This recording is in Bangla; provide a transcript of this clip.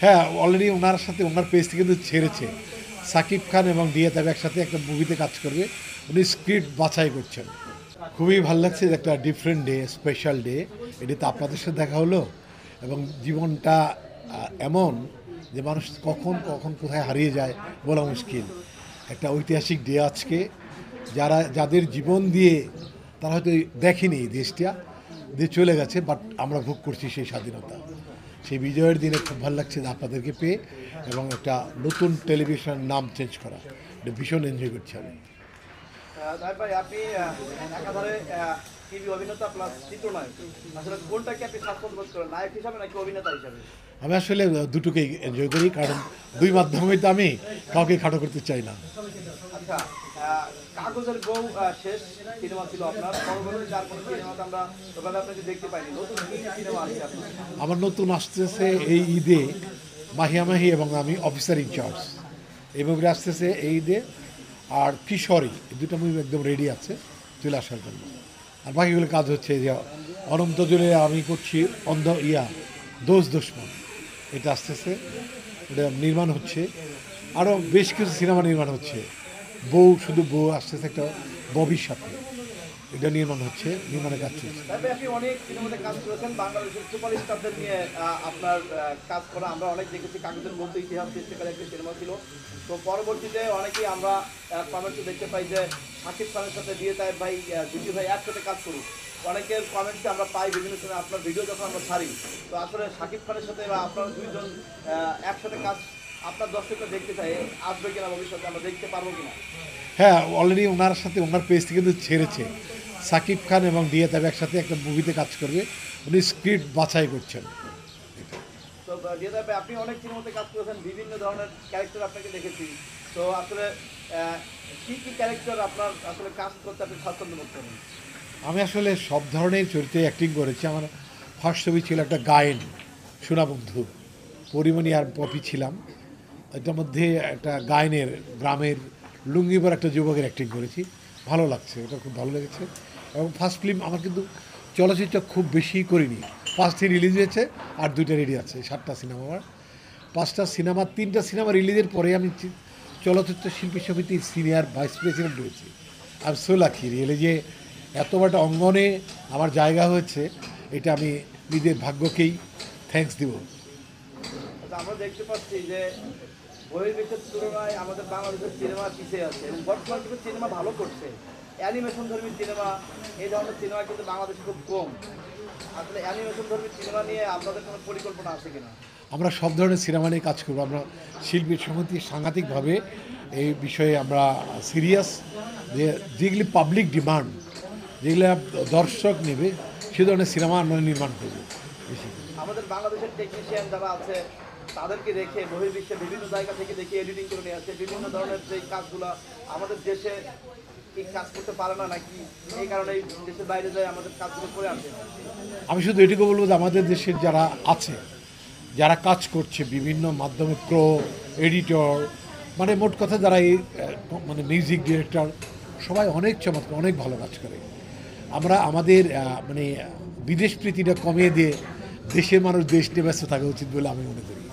হ্যাঁ, অলরেডি ওনার সাথে ওনার পেজটি কিন্তু ছেড়েছে। সাকিব খান এবং দিয়া তাবে একসাথে একটা মুভিতে কাজ করবে। উনি স্ক্রিপ্ট বাছাই করছেন। খুবই ভাল লাগছে যে একটা ডিফারেন্ট ডে, স্পেশাল ডে। এটাতে আপনাদের সাথে দেখা হলো এবং জীবনটা এমন যে মানুষ কখন কখন কোথায় হারিয়ে যায় বলা মুশকিল। একটা ঐতিহাসিক ডে আজকে। যাদের জীবন দিয়ে তারা হয়তো দেখেনি এই দেশটা দিয়ে চলে গেছে, বাট আমরা ভোগ করছি সেই স্বাধীনতা। সেই বিজয়ের দিনে খুব ভালো লাগছে যে আপনাদেরকে পেয়ে এবং একটা নতুন টেলিভিশন নাম চেঞ্জ করা, এটা ভীষণ এনজয় করছি আমি। ভাই আপনি একাধারে টিভি অভিনেতা প্লাস চিত্রনায়ক, আসলে কোনটাকে আপনি স্বাচ্ছন্দ্য বোধ করেন, নায়ক হিসাবে নাকি অভিনেতা হিসাবে? আমি আসলে দুটোকেই এনজয় করি, কারণ দুই মাধ্যমে তো আমি কাউকে খাটো করতে চাই না। আচ্ছা, কাগজের বউ শেষ সিনেমা ছিল আপনার, পরবর্তী যার কোনো সিনেমাতে আমরা ওখানে আপনাকে দেখতে পাইনি, নতুন কি সিনেমা আসছে আপনার? আমার নতুন আসতেছে এই ঈদে মাহিয়ামাহি এবং আমি অফিসার ইনচার্জ, এই মুভিটা আসতেছে এই ঈদে। আর কিশোরী, এই দুটো মুভি একদম রেডি আছে চলে আসার জন্য। আর বাকিগুলো কাজ হচ্ছে যে অনন্ত জুড়ে আমি করছি দোষ দুশ্মন, এটা আসতেছে, এটা নির্মাণ হচ্ছে। আরও বেশ কিছু সিনেমা নির্মাণ হচ্ছে। শুধু বউ আসতেছে একটা ববির সাথে, এটা নির্মাণ হচ্ছে, নির্মাণের কাজ চলছে। তবে আপনি অনেক সিনেমাতে কাজ করেছেন, বাংলাদেশের সুপারস্টারদের নিয়ে আপনার কাজ করা আমরা অনেক দেখেছি। কাগজের মতো ইতিহাস সৃষ্টিকারী একটি সিনেমা ছিল। তো পরবর্তীতে অনেকেই আমরা কমেন্টে দেখতে পাই যে শাকিব খানের সাথে দিয়ে তাই ভাই জিতু ভাই একসাথে কাজ করুক। অনেকের কমেন্টে আমরা পাই বিভিন্ন সময় আপনার ভিডিও যখন আমরা ছাড়ি, তো আসলে শাকিব খানের সাথে বা আপনার দুইজন একসাথে কাজ আপনার দর্শকরা দেখতে চাই, আসবে কিনা ভবিষ্যতে, আমরা দেখতে পারবো কিনা? হ্যাঁ, অলরেডি ওনার সাথে ওনার পেজটি কিন্তু ছেড়েছে। সাকিব খান এবং দিয়া তাবে একসাথে একটা মুভিতে কাজ করবে। উনি স্ক্রিপ্ট বাছাই করছেন। তো দিয়ে ভাই আপনি অনেক সিনেমাতে কাজ করেছেন, বিভিন্ন ধরনের ক্যারেক্টার আপনাকে দেখেছি। তো আসলে কি কি ক্যারেক্টার আপনার আসলে কাজ করতে আপনি স্বাচ্ছন্দ্য বোধ করেন? আমি আসলে সব ধরনের চরিত্রে অ্যাক্টিং করেছি। আমার ফার্স্ট ছবি ছিল একটা গায়েন, সোনাবন্ধু, পরিমণি আর পপি ছিলাম। এটার মধ্যে একটা গায়নের, গ্রামের লুঙ্গিবার একটা যুবকের অ্যাক্টিং করেছি। ভালো লাগছে, এটা খুব ভালো লেগেছে। এবং ফার্স্ট ফিল্ম আমার কিন্তু চলচ্চিত্র খুব বেশি করিনি, 5টি রিলিজ হয়েছে আর 2টা রেডি আছে, 7টা সিনেমা। আমার 5টা সিনেমা, 3টা সিনেমা রিলিজের পরে আমি চলচ্চিত্র শিল্পী সমিতির সিনিয়র ভাইস প্রেসিডেন্ট হয়েছি। আমি সো লাকি রিয়েলি যে এত বড় একটা অঙ্গনে আমার জায়গা হয়েছে, এটা আমি নিজের ভাগ্যকেই থ্যাঙ্কস দিব। আচ্ছা, আমরা দেখতে পাচ্ছি যে বহির্বিশ্বের তুলনায় আমাদের বাংলাদেশের সিনেমা পিছিয়ে আছে এবং বর্তমান যুগে সিনেমা ভালো করছে। অ্যানিমেশন ধর্মী সিনেমা, এই ধরনের সিনেমা কিন্তু বাংলাদেশে খুব কম। আসলে অ্যানিমেশন ধর্মী সিনেমা নিয়ে আপনাদের কোনো পরিকল্পনা আছে কিনা? আমরা সব ধরনের সিনেমা নিয়ে কাজ করবো। আমরা শিল্পী সমিতি সাংঘাতিকভাবে এই বিষয়ে আমরা সিরিয়াস, যে যেগুলি পাবলিক ডিমান্ড, যেগুলো দর্শক নেবে, সে ধরনের সিনেমা আমরা নির্মাণ করবো বেশি। আমাদের বাংলাদেশের টেকনিশিয়ান যারা আছে তাদেরকে রেখে বহির্বিশ্বে বিভিন্ন জায়গা থেকে দেখে এডিটিং করে নিয়ে আসে বিভিন্ন ধরনের যে কাজগুলো আমাদের দেশে এই কাজ করতে পারে না, নাকি এই কারণে দেশের বাইরে যায় আমাদের কাজগুলো করে আসে? আমি শুধু এটুকু বলবো যে আমাদের দেশের যারা আছে, যারা কাজ করছে বিভিন্ন মাধ্যমে, এডিটর, মানে মোট কথা যারা এই মানে মিউজিক ডিরেক্টর, সবাই অনেক চমৎকার, অনেক ভালো কাজ করে। আমরা আমাদের মানে বিদেশ প্রীতিটা কমিয়ে দিয়ে দেশের মানুষ দেশ নিয়ে ব্যস্ত থাকা উচিত বলে আমি মনে করি।